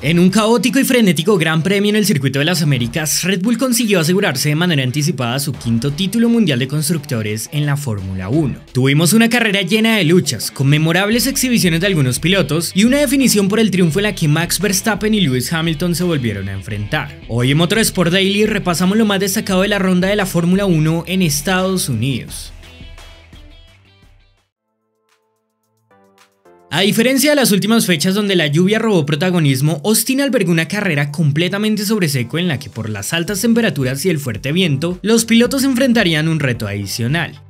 En un caótico y frenético Gran Premio en el Circuito de las Américas, Red Bull consiguió asegurarse de manera anticipada su quinto título mundial de constructores en la Fórmula 1. Tuvimos una carrera llena de luchas, con memorables exhibiciones de algunos pilotos y una definición por el triunfo en la que Max Verstappen y Lewis Hamilton se volvieron a enfrentar. Hoy en Motorsport Daily repasamos lo más destacado de la ronda de la Fórmula 1 en Estados Unidos. A diferencia de las últimas fechas donde la lluvia robó protagonismo, Austin albergó una carrera completamente sobre seco en la que por las altas temperaturas y el fuerte viento, los pilotos enfrentarían un reto adicional.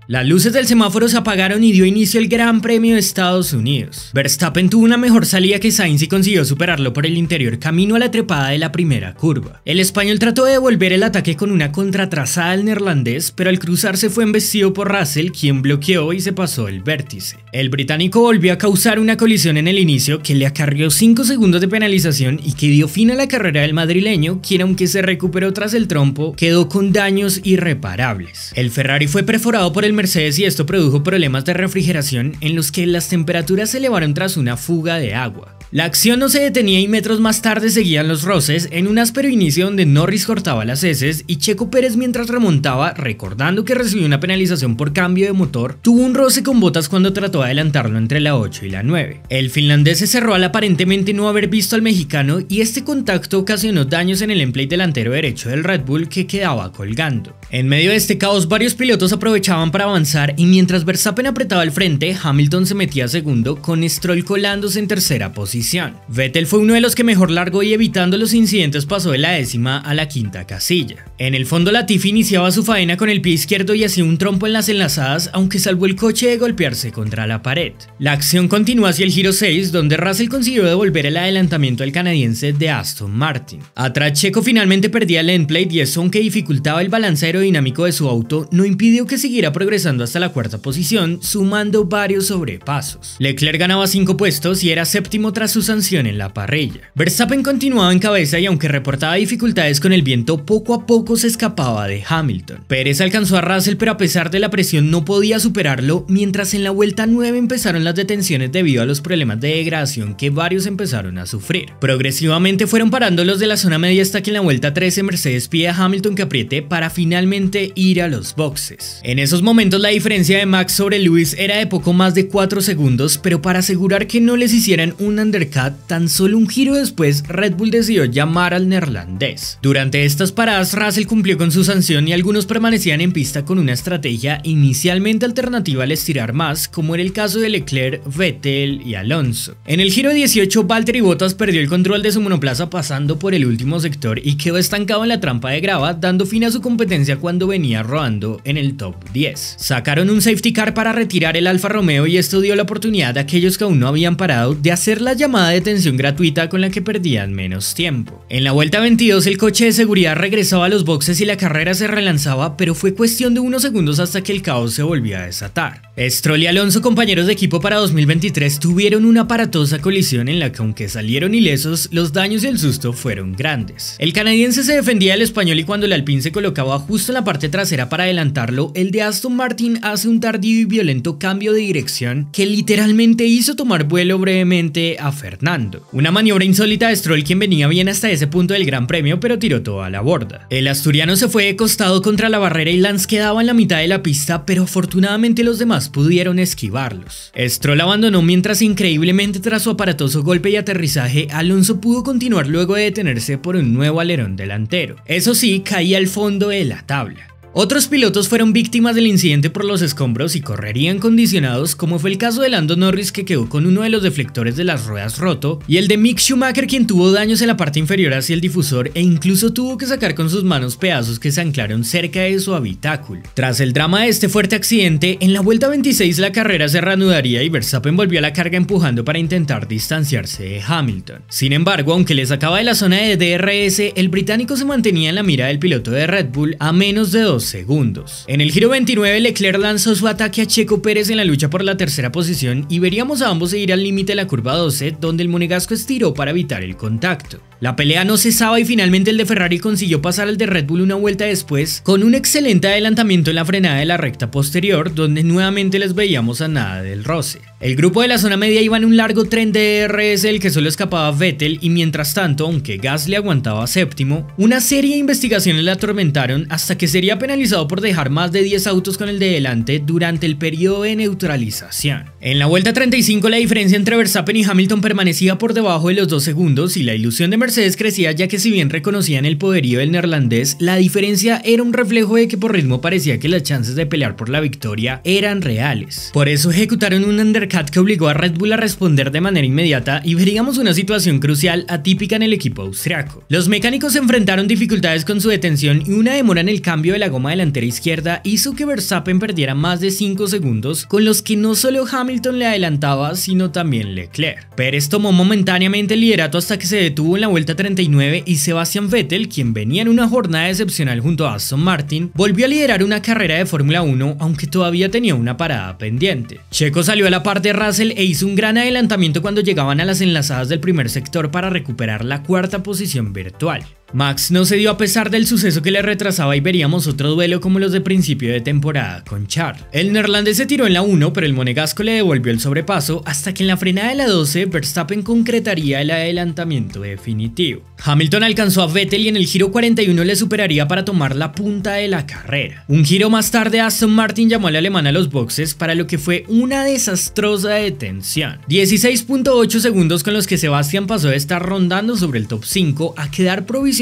Las luces del semáforo se apagaron y dio inicio el Gran Premio de Estados Unidos. Verstappen tuvo una mejor salida que Sainz y consiguió superarlo por el interior camino a la trepada de la primera curva. El español trató de devolver el ataque con una contratrazada al neerlandés, pero al cruzarse fue embestido por Russell, quien bloqueó y se pasó el vértice. El británico volvió a causar una colisión en el inicio que le acarreó 5 segundos de penalización y que dio fin a la carrera del madrileño, quien aunque se recuperó tras el trompo, quedó con daños irreparables. El Ferrari fue perforado por el Mercedes y esto produjo problemas de refrigeración en los que las temperaturas se elevaron tras una fuga de agua. La acción no se detenía y metros más tarde seguían los roces en un áspero inicio donde Norris cortaba las heces y Checo Pérez, mientras remontaba, recordando que recibió una penalización por cambio de motor, tuvo un roce con Bottas cuando trató de adelantarlo entre la 8 y la 9. El finlandés se cerró al aparentemente no haber visto al mexicano y este contacto ocasionó daños en el emplate delantero derecho del Red Bull que quedaba colgando. En medio de este caos varios pilotos aprovechaban para avanzar y mientras Verstappen apretaba el frente, Hamilton se metía segundo con Stroll colándose en tercera posición. Vettel fue uno de los que mejor largó y evitando los incidentes pasó de la 10ª a la 5ª casilla. En el fondo Latifi iniciaba su faena con el pie izquierdo y hacía un trompo en las enlazadas, aunque salvó el coche de golpearse contra la pared. La acción continuó hacia el giro 6 donde Russell consiguió devolver el adelantamiento al canadiense de Aston Martin. Atrás Checo finalmente perdía el endplate y eso, aunque dificultaba el balance aerodinámico de su auto, no impidió que siguiera progresando hasta la 4ª posición, sumando varios sobrepasos. Leclerc ganaba 5 puestos y era séptimo tras su sanción en la parrilla. Verstappen continuaba en cabeza y aunque reportaba dificultades con el viento, poco a poco se escapaba de Hamilton. Pérez alcanzó a Russell, pero a pesar de la presión no podía superarlo, mientras en la vuelta 9 empezaron las detenciones debido a los problemas de degradación que varios empezaron a sufrir. Progresivamente fueron parando los de la zona media hasta que en la vuelta 13 Mercedes pide a Hamilton que apriete para finalmente ir a los boxes. En esos momentos la diferencia de Max sobre Lewis era de poco más de 4 segundos, pero para asegurar que no les hicieran un undercut, tan solo un giro después Red Bull decidió llamar al neerlandés. Durante estas paradas Russell cumplió con su sanción y algunos permanecían en pista con una estrategia inicialmente alternativa al estirar más, como era el caso de Leclerc, Vettel y Alonso. En el giro 18 Valtteri Bottas perdió el control de su monoplaza pasando por el último sector y quedó estancado en la trampa de grava, dando fin a su competencia cuando venía rodando en el top 10. Sacaron un safety car para retirar el Alfa Romeo y esto dio la oportunidad a aquellos que aún no habían parado de hacer la llamada de detención gratuita con la que perdían menos tiempo. En la vuelta 22 el coche de seguridad regresaba a los boxes y la carrera se relanzaba, pero fue cuestión de unos segundos hasta que el caos se volvió a desatar. Stroll y Alonso, compañeros de equipo para 2023, tuvieron una aparatosa colisión en la que aunque salieron ilesos, los daños y el susto fueron grandes. El canadiense se defendía del español y cuando el Alpine se colocaba justo en la parte trasera para adelantarlo, el de Aston Martin hace un tardío y violento cambio de dirección que literalmente hizo tomar vuelo brevemente a Fernando. Una maniobra insólita de Stroll, quien venía bien hasta ese punto del Gran Premio, pero tiró todo a la borda. El asturiano se fue de costado contra la barrera y Lance quedaba en la mitad de la pista, pero afortunadamente los demás pudieron esquivarlos. Stroll abandonó mientras increíblemente tras su aparatoso golpe y aterrizaje, Alonso pudo continuar luego de detenerse por un nuevo alerón delantero. Eso sí, caía al fondo de la tabla. Otros pilotos fueron víctimas del incidente por los escombros y correrían condicionados, como fue el caso de Lando Norris, que quedó con uno de los deflectores de las ruedas roto, y el de Mick Schumacher, quien tuvo daños en la parte inferior hacia el difusor e incluso tuvo que sacar con sus manos pedazos que se anclaron cerca de su habitáculo. Tras el drama de este fuerte accidente, en la vuelta 26 la carrera se reanudaría y Verstappen volvió a la carga empujando para intentar distanciarse de Hamilton. Sin embargo, aunque le sacaba de la zona de DRS, el británico se mantenía en la mira del piloto de Red Bull a menos de 2 segundos. En el giro 29 Leclerc lanzó su ataque a Checo Pérez en la lucha por la tercera posición y veríamos a ambos seguir al límite de la curva 12 donde el monegasco estiró para evitar el contacto. La pelea no cesaba y finalmente el de Ferrari consiguió pasar al de Red Bull una vuelta después con un excelente adelantamiento en la frenada de la recta posterior, donde nuevamente les veíamos a nada del roce. El grupo de la zona media iba en un largo tren de DRS del que solo escapaba Vettel y mientras tanto, aunque Gasly aguantaba séptimo, una serie de investigaciones la atormentaron hasta que sería penalizado por dejar más de 10 autos con el de delante durante el periodo de neutralización. En la vuelta 35 la diferencia entre Verstappen y Hamilton permanecía por debajo de los 2 segundos y la ilusión de Mercedes crecía, ya que si bien reconocían el poderío del neerlandés, la diferencia era un reflejo de que por ritmo parecía que las chances de pelear por la victoria eran reales. Por eso ejecutaron un undercut que obligó a Red Bull a responder de manera inmediata y veríamos una situación crucial atípica en el equipo austriaco. Los mecánicos enfrentaron dificultades con su detención y una demora en el cambio de la goma delantera izquierda hizo que Verstappen perdiera más de 5 segundos, con los que no solo Hamilton le adelantaba, sino también Leclerc. Pérez tomó momentáneamente el liderato hasta que se detuvo en la vuelta 39 y Sebastian Vettel, quien venía en una jornada excepcional junto a Aston Martin, volvió a liderar una carrera de Fórmula 1, aunque todavía tenía una parada pendiente. Checo salió a la par de Russell e hizo un gran adelantamiento cuando llegaban a las enlazadas del primer sector para recuperar la cuarta posición virtual. Max no se dio a pesar del suceso que le retrasaba y veríamos otro duelo como los de principio de temporada con Charles. El neerlandés se tiró en la 1, pero el monegasco le devolvió el sobrepaso hasta que en la frenada de la 12 Verstappen concretaría el adelantamiento definitivo. Hamilton alcanzó a Vettel y en el giro 41 le superaría para tomar la punta de la carrera. Un giro más tarde Aston Martin llamó al alemán a los boxes para lo que fue una desastrosa detención. 16.8 segundos con los que Sebastian pasó de estar rondando sobre el top 5 a quedar provisionalmente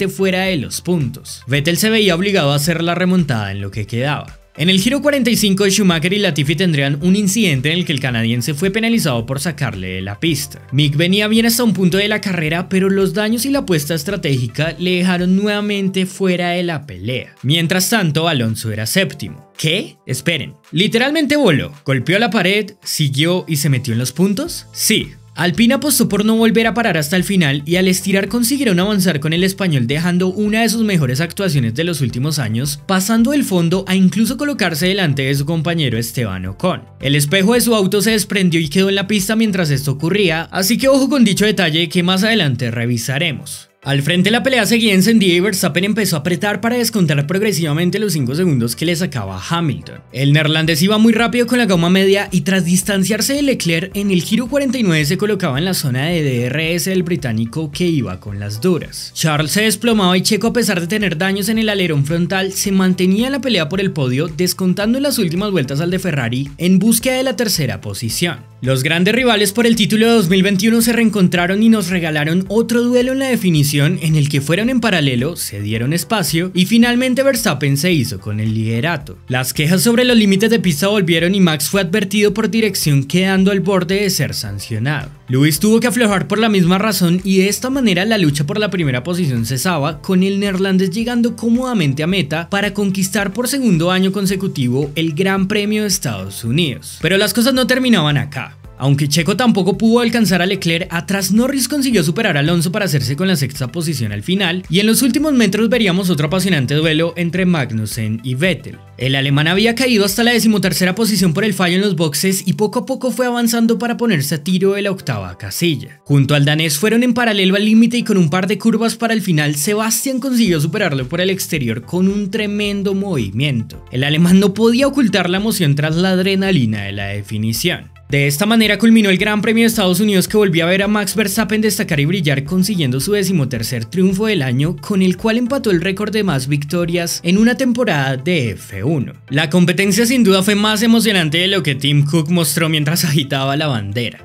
fuera de los puntos. Vettel se veía obligado a hacer la remontada en lo que quedaba. En el giro 45 Schumacher y Latifi tendrían un incidente en el que el canadiense fue penalizado por sacarle de la pista. Mick venía bien hasta un punto de la carrera, pero los daños y la apuesta estratégica le dejaron nuevamente fuera de la pelea. Mientras tanto, Alonso era séptimo. ¿Qué? Esperen. ¿Literalmente voló? ¿Golpeó la pared? ¿Siguió y se metió en los puntos? Sí. Alpine apostó por no volver a parar hasta el final y al estirar consiguieron avanzar con el español dejando una de sus mejores actuaciones de los últimos años, pasando del fondo a incluso colocarse delante de su compañero Esteban Ocon. El espejo de su auto se desprendió y quedó en la pista mientras esto ocurría, así que ojo con dicho detalle que más adelante revisaremos. Al frente la pelea seguía encendida y Verstappen empezó a apretar para descontar progresivamente los 5 segundos que le sacaba a Hamilton. El neerlandés iba muy rápido con la goma media y tras distanciarse de Leclerc en el giro 49 se colocaba en la zona de DRS del británico que iba con las duras. Charles se desplomaba y Checo, a pesar de tener daños en el alerón frontal, se mantenía en la pelea por el podio, descontando en las últimas vueltas al de Ferrari en búsqueda de la tercera posición. Los grandes rivales por el título de 2021 se reencontraron y nos regalaron otro duelo en la definición en el que fueron en paralelo, se dieron espacio y finalmente Verstappen se hizo con el liderato. Las quejas sobre los límites de pista volvieron y Max fue advertido por dirección quedando al borde de ser sancionado. Lewis tuvo que aflojar por la misma razón y de esta manera la lucha por la primera posición cesaba, con el neerlandés llegando cómodamente a meta para conquistar por segundo año consecutivo el Gran Premio de Estados Unidos. Pero las cosas no terminaban acá. Aunque Checo tampoco pudo alcanzar a Leclerc, atrás Norris consiguió superar a Alonso para hacerse con la sexta posición al final, y en los últimos metros veríamos otro apasionante duelo entre Magnussen y Vettel. El alemán había caído hasta la 13ª posición por el fallo en los boxes y poco a poco fue avanzando para ponerse a tiro de la 8ª casilla. Junto al danés fueron en paralelo al límite y con un par de curvas para el final, Sebastian consiguió superarlo por el exterior con un tremendo movimiento. El alemán no podía ocultar la emoción tras la adrenalina de la definición. De esta manera culminó el Gran Premio de Estados Unidos, que volvió a ver a Max Verstappen destacar y brillar, consiguiendo su 13º triunfo del año, con el cual empató el récord de más victorias en una temporada de F1. La competencia sin duda fue más emocionante de lo que Tim Cook mostró mientras agitaba la bandera.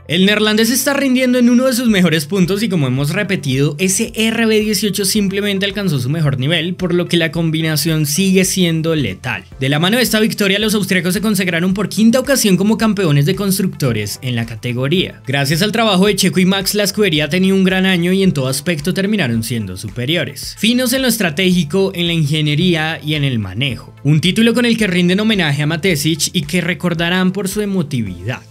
El neerlandés está rindiendo en uno de sus mejores puntos y, como hemos repetido, ese RB18 simplemente alcanzó su mejor nivel, por lo que la combinación sigue siendo letal. De la mano de esta victoria, los austríacos se consagraron por quinta ocasión como campeones de constructores en la categoría. Gracias al trabajo de Checo y Max, la escudería ha tenido un gran año y en todo aspecto terminaron siendo superiores. Finos en lo estratégico, en la ingeniería y en el manejo. Un título con el que rinden homenaje a Matesic y que recordarán por su emotividad.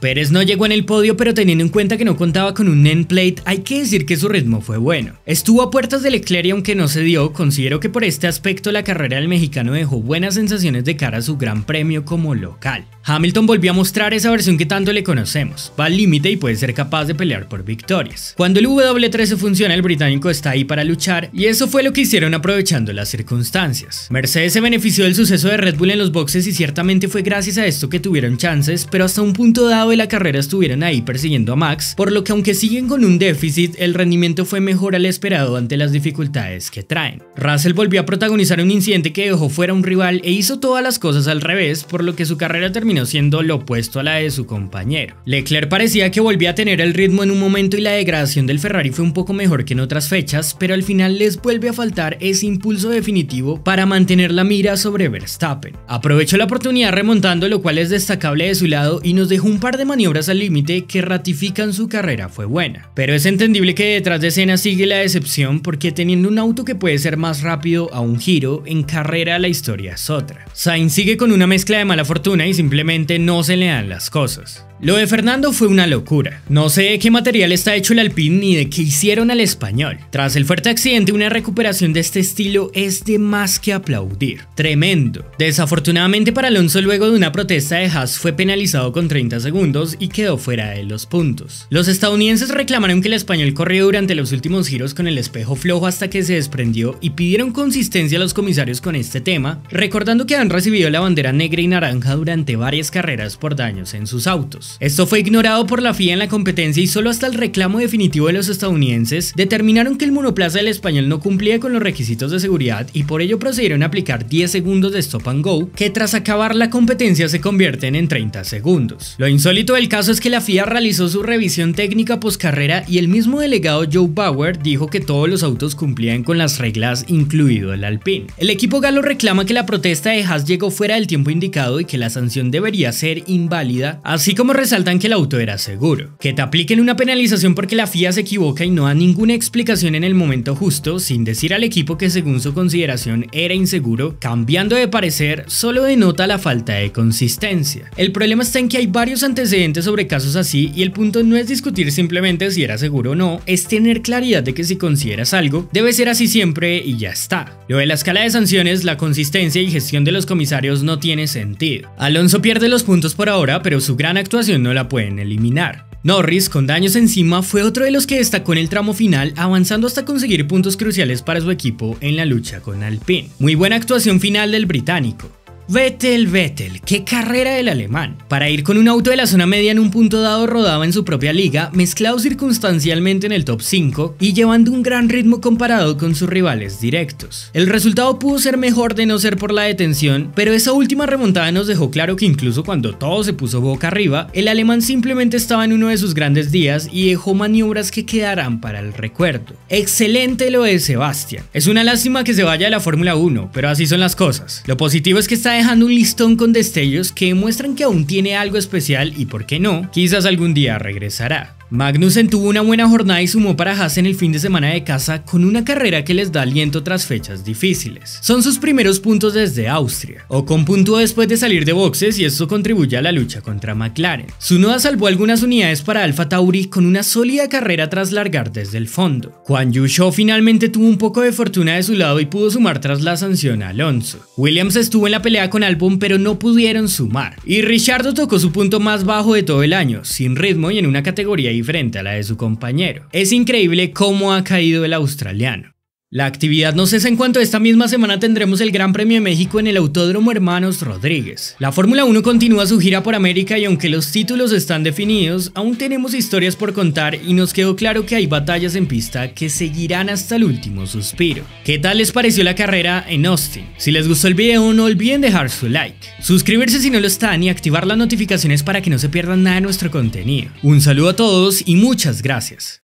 Pérez no llegó en el podio, pero teniendo en cuenta que no contaba con un end plate, hay que decir que su ritmo fue bueno. Estuvo a puertas de Leclerc y aunque no se dio, considero que por este aspecto la carrera del mexicano dejó buenas sensaciones de cara a su gran premio como local. Hamilton volvió a mostrar esa versión que tanto le conocemos, va al límite y puede ser capaz de pelear por victorias. Cuando el W13 funciona, el británico está ahí para luchar y eso fue lo que hicieron aprovechando las circunstancias. Mercedes se benefició del suceso de Red Bull en los boxes y ciertamente fue gracias a esto que tuvieron chances, pero hasta un punto dado de la carrera estuvieron ahí persiguiendo a Max, por lo que aunque siguen con un déficit, el rendimiento fue mejor al esperado ante las dificultades que traen. Russell volvió a protagonizar un incidente que dejó fuera a un rival e hizo todas las cosas al revés, por lo que su carrera terminó siendo lo opuesto a la de su compañero. Leclerc parecía que volvía a tener el ritmo en un momento y la degradación del Ferrari fue un poco mejor que en otras fechas, pero al final les vuelve a faltar ese impulso definitivo para mantener la mira sobre Verstappen. Aprovechó la oportunidad remontando, lo cual es destacable de su lado y nos dejó un par de maniobras al límite que ratifican su carrera fue buena. Pero es entendible que detrás de escena sigue la decepción porque teniendo un auto que puede ser más rápido a un giro, en carrera la historia es otra. Sainz sigue con una mezcla de mala fortuna y simplemente no se le dan las cosas. Lo de Fernando fue una locura. No sé de qué material está hecho el Alpine ni de qué hicieron al español. Tras el fuerte accidente, una recuperación de este estilo es de más que aplaudir. Tremendo. Desafortunadamente para Alonso, luego de una protesta de Haas, fue penalizado con 30 segundos y quedó fuera de los puntos. Los estadounidenses reclamaron que el español corrió durante los últimos giros con el espejo flojo hasta que se desprendió y pidieron consistencia a los comisarios con este tema, recordando que han recibido la bandera negra y naranja durante varias carreras por daños en sus autos. Esto fue ignorado por la FIA en la competencia y solo hasta el reclamo definitivo de los estadounidenses determinaron que el monoplaza del español no cumplía con los requisitos de seguridad y por ello procedieron a aplicar 10 segundos de stop and go, que tras acabar la competencia se convierten en 30 segundos. Lo insólito del caso es que la FIA realizó su revisión técnica postcarrera y el mismo delegado Joe Bauer dijo que todos los autos cumplían con las reglas, incluido el Alpine. El equipo galo reclama que la protesta de Haas llegó fuera del tiempo indicado y que la sanción debería ser inválida, así como resaltan que el auto era seguro. Que te apliquen una penalización porque la FIA se equivoca y no da ninguna explicación en el momento justo, sin decir al equipo que según su consideración era inseguro, cambiando de parecer, solo denota la falta de consistencia. El problema está en que hay varios antecedentes sobre casos así y el punto no es discutir simplemente si era seguro o no, es tener claridad de que si consideras algo, debe ser así siempre y ya está. Lo de la escala de sanciones, la consistencia y gestión de los comisarios no tiene sentido. Alonso pierde los puntos por ahora, pero su gran actuación no la pueden eliminar. Norris, con daños encima, fue otro de los que destacó en el tramo final, avanzando hasta conseguir puntos cruciales para su equipo en la lucha con Alpine. Muy buena actuación final del británico. Vettel, qué carrera del alemán. Para ir con un auto de la zona media en un punto dado rodaba en su propia liga, mezclado circunstancialmente en el top 5 y llevando un gran ritmo comparado con sus rivales directos. El resultado pudo ser mejor de no ser por la detención, pero esa última remontada nos dejó claro que incluso cuando todo se puso boca arriba, el alemán simplemente estaba en uno de sus grandes días y dejó maniobras que quedarán para el recuerdo. Excelente lo de Sebastián. Es una lástima que se vaya a la Fórmula 1, pero así son las cosas. Lo positivo es que está dejando un listón con destellos que demuestran que aún tiene algo especial y por qué no, quizás algún día regresará. Magnussen tuvo una buena jornada y sumó para Haas en el fin de semana de casa con una carrera que les da aliento tras fechas difíciles. Son sus primeros puntos desde Austria. Ocon puntuó después de salir de boxes y esto contribuye a la lucha contra McLaren. Tsunoda salvó algunas unidades para Alfa Tauri con una sólida carrera tras largar desde el fondo. Guan Yu Zhou finalmente tuvo un poco de fortuna de su lado y pudo sumar tras la sanción a Alonso. Williams estuvo en la pelea con Albon pero no pudieron sumar. Y Ricciardo tocó su punto más bajo de todo el año, sin ritmo y en una categoría diferente a la de su compañero. Es increíble cómo ha caído el australiano. La actividad no cesa en cuanto esta misma semana tendremos el Gran Premio de México en el Autódromo Hermanos Rodríguez. La Fórmula 1 continúa su gira por América y aunque los títulos están definidos, aún tenemos historias por contar y nos quedó claro que hay batallas en pista que seguirán hasta el último suspiro. ¿Qué tal les pareció la carrera en Austin? Si les gustó el video no olviden dejar su like, suscribirse si no lo están y activar las notificaciones para que no se pierdan nada de nuestro contenido. Un saludo a todos y muchas gracias.